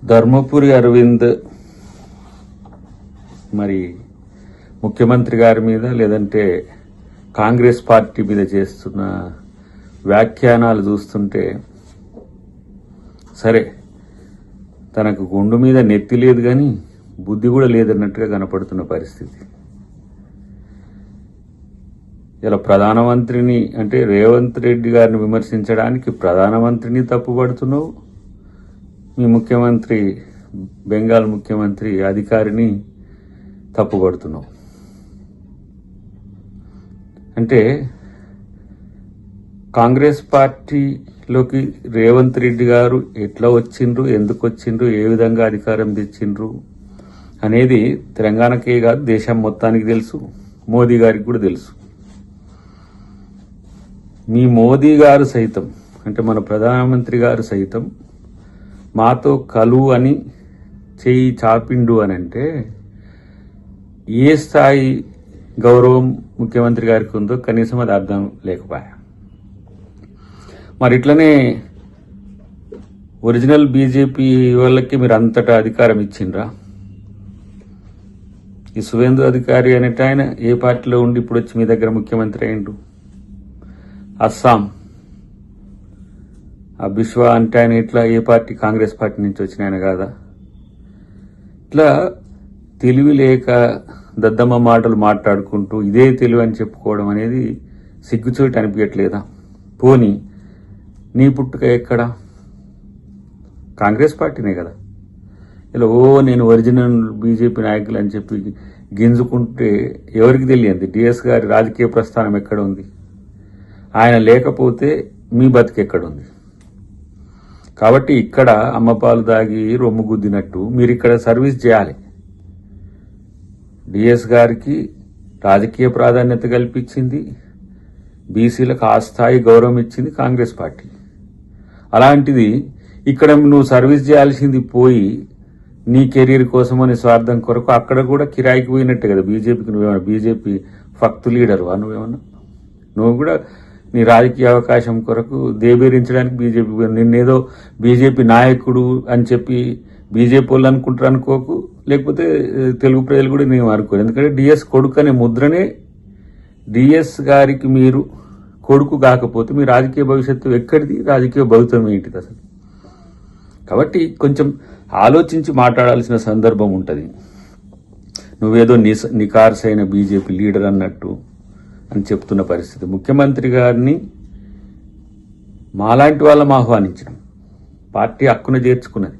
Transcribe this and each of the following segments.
ధర్మపురి అరవింద్ మరి ముఖ్యమంత్రి గారి మీద లేదంటే కాంగ్రెస్ పార్టీ మీద చేస్తున్న వ్యాఖ్యానాలు చూస్తుంటే సరే తనకు గుండు మీద నెత్తి లేదు కానీ బుద్ధి కూడా లేదన్నట్టుగా కనపడుతున్న పరిస్థితి. ఇలా ప్రధానమంత్రిని అంటే రేవంత్ రెడ్డి గారిని విమర్శించడానికి ప్రధానమంత్రిని తప్పుపడుతున్నావు, మీ ముఖ్యమంత్రి బెంగాల్ ముఖ్యమంత్రి అధికారిని తప్పుపడుతున్నావు. అంటే కాంగ్రెస్ పార్టీలోకి రేవంత్ రెడ్డి గారు ఎట్లా వచ్చిండ్రు, ఎందుకు వచ్చిండ్రు, ఏ విధంగా అధికారం తెచ్చిండ్రు అనేది తెలంగాణకే కాదు దేశం మొత్తానికి తెలుసు, మోదీ గారికి కూడా తెలుసు. మీ మోదీ గారు సైతం అంటే మన ప్రధానమంత్రి గారు సైతం మాతో కలువు అని చేయి చాపిండు అని అంటే ఏ స్థాయి గౌరవం ముఖ్యమంత్రి గారికి ఉందో కనీసం అది అర్థం లేకపోయా. మరి ఇట్లనే ఒరిజినల్ బీజేపీ వాళ్ళకి మీరు అంతటా అధికారం ఇచ్చిండ్రా? ఈ సువేందు అధికారి అనేట ఆయన ఏ పార్టీలో ఉండి ఇప్పుడు వచ్చి మీ దగ్గర ముఖ్యమంత్రి అయిండు? అస్సాం ఆ బిశ్వా అంటే ఆయన ఇట్లా ఏ పార్టీ? కాంగ్రెస్ పార్టీ నుంచి వచ్చిన ఆయన కాదా? ఇట్లా తెలివి లేక దద్దమ్మ మాటలు మాట్లాడుకుంటూ ఇదే తెలివి అని చెప్పుకోవడం అనేది సిగ్గుచోటి అనిపించట్లేదా? పోనీ నీ పుట్టుక ఎక్కడ? కాంగ్రెస్ పార్టీనే కదా. ఇలా నేను ఒరిజినల్ బీజేపీ నాయకులు అని చెప్పి గింజుకుంటే ఎవరికి తెలియంది డిఎస్ గారి రాజకీయ ప్రస్థానం ఎక్కడ ఉంది? ఆయన లేకపోతే మీ బతికెక్కడుంది? కాబట్టి ఇక్కడ అమ్మపాలు దాగి రొమ్ము గుద్దినట్టు మీరు ఇక్కడ సర్వీస్ చేయాలి. డిఎస్ గారికి రాజకీయ ప్రాధాన్యత కల్పించింది, బీసీలకు ఆ స్థాయి గౌరవం ఇచ్చింది కాంగ్రెస్ పార్టీ. అలాంటిది ఇక్కడ నువ్వు సర్వీస్ చేయాల్సింది పోయి నీ కెరీర్ కోసమని స్వార్థం కొరకు అక్కడ కూడా కిరాయికి పోయినట్టే కదా బీజేపీకి. నువ్వేమన్నా బీజేపీ ఫక్తు లీడరు నువ్వేమన్నా? నువ్వు కూడా నీ రాజకీయ అవకాశం కొరకు దేబేరించడానికి బీజేపీ నిన్నేదో బీజేపీ నాయకుడు అని చెప్పి బీజేపీ వాళ్ళు అనుకుంటారు అనుకోకు, లేకపోతే తెలుగు ప్రజలు కూడా నేను అనుకోరు. ఎందుకంటే డిఎస్ కొడుకు అనే ముద్రనే డిఎస్ గారికి మీరు కొడుకు కాకపోతే మీ రాజకీయ భవిష్యత్తు ఎక్కడిది? రాజకీయ భవిష్యత్తు ఏంటిది అసలు? కాబట్టి కొంచెం ఆలోచించి మాట్లాడాల్సిన సందర్భం ఉంటుంది. నువ్వేదో నికార్సైన బీజేపీ లీడర్ అన్నట్టు అని చెప్తున్న పరిస్థితి. ముఖ్యమంత్రి గారిని మాలాంటి వాళ్ళం ఆహ్వానించడం, పార్టీ హక్కున చేర్చుకున్నది,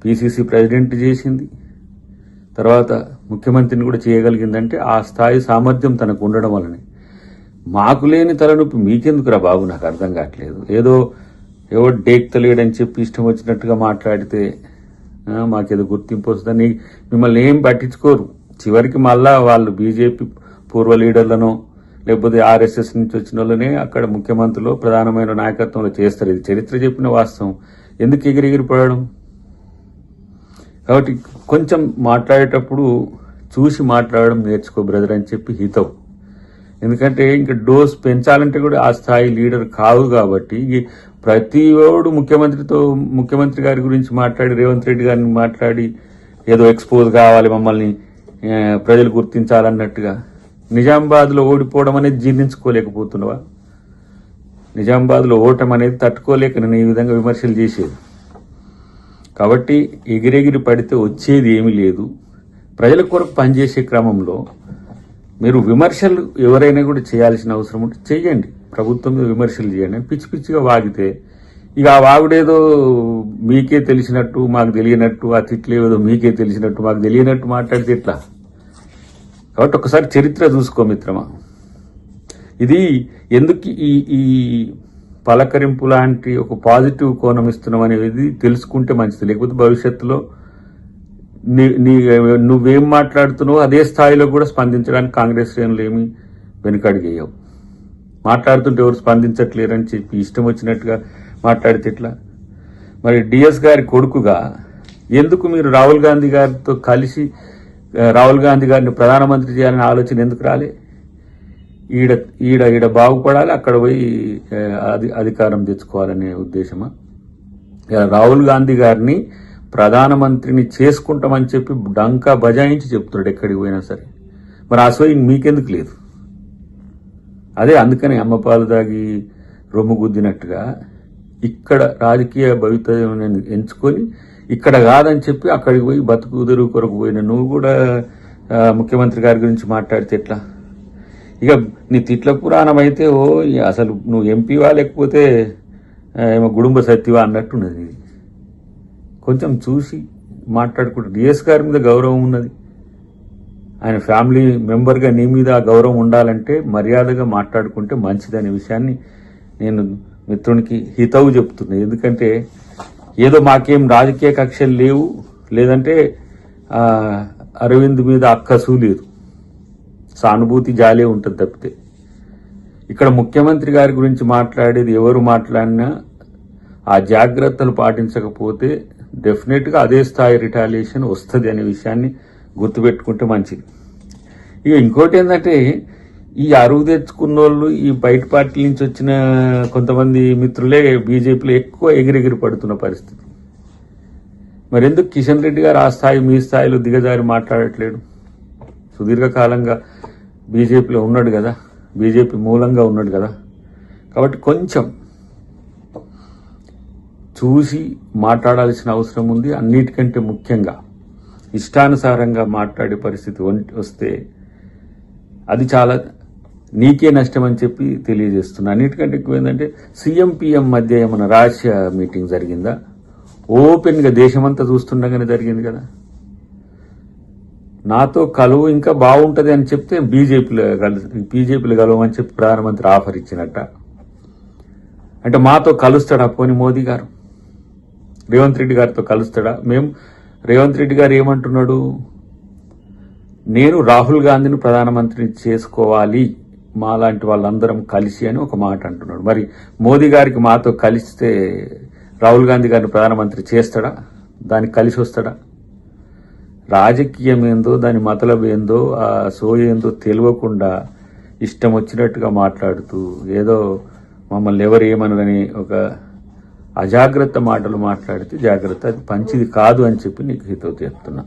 పిసిసి ప్రెసిడెంట్ చేసింది, తర్వాత ముఖ్యమంత్రిని కూడా చేయగలిగిందంటే ఆ స్థాయి సామర్థ్యం తనకు ఉండడం వల్లనే. మాకు లేని తలనొప్పి మీకెందుకురా బాబు? నాకు అర్థం కావట్లేదు. ఎవరు డేక్తలేడని చెప్పి ఇష్టం వచ్చినట్టుగా మాట్లాడితే మాకేదో గుర్తింపు వస్తుందని మిమ్మల్ని ఏం పట్టించుకోరు. చివరికి మళ్ళా వాళ్ళు బీజేపీ పూర్వ లీడర్లను లేకపోతే ఆర్ఎస్ఎస్ నుంచి వచ్చిన వాళ్ళనే అక్కడ ముఖ్యమంత్రిలో ప్రధానమైన నాయకత్వంలో చేస్తారు. ఇది చరిత్ర చెప్పిన వాస్తవం. ఎందుకు ఎగిరిపడడం? కాబట్టి కొంచెం మాట్లాడేటప్పుడు చూసి మాట్లాడడం నేర్చుకో బ్రదర్ అని చెప్పి హితవు. ఎందుకంటే ఇంకా డోస్ పెంచాలంటే కూడా ఆ స్థాయి లీడర్ కావు. కాబట్టి ప్రతి ఓడు ముఖ్యమంత్రి గారి గురించి మాట్లాడి రేవంత్ రెడ్డి గారిని మాట్లాడి ఏదో ఎక్స్పోజ్ కావాలి, మమ్మల్ని ప్రజలు గుర్తించాలన్నట్టుగా. నిజామాబాద్లో ఓడిపోవడం అనేది జీర్ణించుకోలేకపోతున్నావా? నిజామాబాద్లో ఓటం అనేది తట్టుకోలేక నేను ఈ విధంగా విమర్శలు చేసేది. కాబట్టి ఎగిరెగిరి పడితే వచ్చేది ఏమీ లేదు. ప్రజల కొరకు పనిచేసే క్రమంలో మీరు విమర్శలు ఎవరైనా కూడా చేయాల్సిన అవసరం ఉంటే చెయ్యండి, ప్రభుత్వం మీద విమర్శలు చేయండి. పిచ్చి పిచ్చిగా వాగితే ఇక ఆ వాగుడేదో మీకే తెలిసినట్టు మాకు తెలియనట్టు, ఆ తిట్లేదో మీకే తెలిసినట్టు మాకు తెలియనట్టు మాట్లాడితే ఎట్లా? కాబట్టి ఒకసారి చరిత్ర చూసుకో మిత్రమా. ఇది ఎందుకు ఈ పలకరింపు లాంటి ఒక పాజిటివ్ కోణం ఇస్తున్నాం అనేది తెలుసుకుంటే మంచిది. లేకపోతే భవిష్యత్తులో నువ్వేం మాట్లాడుతున్నావో అదే స్థాయిలో కూడా స్పందించడానికి కాంగ్రెస్ శ్రేణులు ఏమి వెనుకడిగేయవు. మాట్లాడుతుంటే ఎవరు స్పందించట్లేరని చెప్పి ఇష్టం వచ్చినట్టుగా మాట్లాడితే ఎట్లా? మరి డిఎస్ గారి కొడుకుగా ఎందుకు మీరు రాహుల్ గాంధీ గారితో కలిసి రాహుల్ గాంధీ గారిని ప్రధానమంత్రి చేయాలనే ఆలోచన ఎందుకు రాలే? ఈడ బాగుపడాలి, అక్కడ పోయి అధికారం తెచ్చుకోవాలనే ఉద్దేశమా? రాహుల్ గాంధీ గారిని ప్రధానమంత్రిని చేసుకుంటామని చెప్పి డంకా బజాయించి చెప్తున్నాడు ఎక్కడికి పోయినా సరే. మరి ఆ సోయి మీకెందుకు లేదు? అదే అందుకని అమ్మపాలు దాగి రొమ్ము గుద్దినట్టుగా ఇక్కడ రాజకీయ భవితవ్యం ఎంచుకొని ఇక్కడ కాదని చెప్పి అక్కడికి పోయి బతుకు తెరువు కొరకు పోయిన నువ్వు కూడా ముఖ్యమంత్రి గారి గురించి మాట్లాడితే ఎట్లా? ఇక నీ తిట్ల పురాణం అయితే అసలు నువ్వు ఎంపీవా లేకపోతే ఏమో గుడుంబ సత్యవా అన్నట్టున్నది. ఇది కొంచెం చూసి మాట్లాడుకుంటూ డిఎస్ గారి మీద గౌరవం ఉన్నది, ఆయన ఫ్యామిలీ మెంబర్గా నీ మీద ఆ గౌరవం ఉండాలంటే మర్యాదగా మాట్లాడుకుంటే మంచిదనే విషయాన్ని నేను మిత్రునికి హితవు చెప్తున్నా. ఎందుకంటే ఏదో మాకేం రాజకీయ కక్షలు లేవు, లేదంటే అరవింద్ మీద అక్కసు లేదు, సానుభూతి జాలే ఉంటుంది తప్పితే. ఇక్కడ ముఖ్యమంత్రి గారి గురించి మాట్లాడేది ఎవరు మాట్లాడినా ఆ జాగ్రత్తలు పాటించకపోతే డెఫినెట్గా అదే స్థాయి రిటాలియేషన్ వస్తుంది అనే విషయాన్ని గుర్తుపెట్టుకుంటే మంచిది. ఇక ఇంకోటి ఏంటంటే ఈ అరువు తెచ్చుకున్న వాళ్ళు ఈ బయట పార్టీల నుంచి వచ్చిన కొంతమంది మిత్రులే బీజేపీలో ఎక్కువ ఎగిరెగిరి పడుతున్న పరిస్థితి. మరి ఎందుకు కిషన్ రెడ్డి గారు ఆ స్థాయి మీ స్థాయిలో దిగజారి మాట్లాడట్లేడు? సుదీర్ఘకాలంగా బీజేపీలో ఉన్నాడు కదా, బీజేపీ మూలంగా ఉన్నాడు కదా. కాబట్టి కొంచెం చూసి మాట్లాడాల్సిన అవసరం ఉంది. అన్నిటికంటే ముఖ్యంగా ఇష్టానుసారంగా మాట్లాడే పరిస్థితి వస్తే అది చాలా నీకే నష్టం అని చెప్పి తెలియజేస్తున్నా. అన్నిటికంటే ఎక్కువ ఏంటంటే సీఎం పిఎం మధ్య ఏమైనా రహస్య మీటింగ్ జరిగిందా? ఓపెన్గా దేశమంతా చూస్తుండగానే జరిగింది కదా. నాతో కలువు ఇంకా బాగుంటుంది అని చెప్తే బీజేపీలో కలవమని చెప్పి ప్రధానమంత్రి ఆఫర్ ఇచ్చినట్ట. అంటే మాతో కలుస్తాడా పోని మోదీ గారు? రేవంత్ రెడ్డి గారితో కలుస్తాడా? రేవంత్ రెడ్డి గారు ఏమంటున్నాడు? నేను రాహుల్ గాంధీని ప్రధానమంత్రిని చేసుకోవాలి మాలాంటి వాళ్ళందరం కలిసి అని ఒక మాట అంటున్నాడు. మరి మోదీ గారికి మాతో కలిస్తే రాహుల్ గాంధీ గారిని ప్రధానమంత్రి చేస్తాడా? దానికి కలిసి వస్తాడా? రాజకీయం ఏందో, దాని మతలబు ఏందో, ఆ సోయి ఏందో తెలియకుండా ఇష్టం వచ్చినట్టుగా మాట్లాడుతూ ఏదో మమ్మల్ని ఎవరు ఏమనని ఒక అజాగ్రత్త మాటలు మాట్లాడితే జాగ్రత్త, అది మంచిది కాదు అని చెప్పి నీకు హితవు చెప్తున్నా.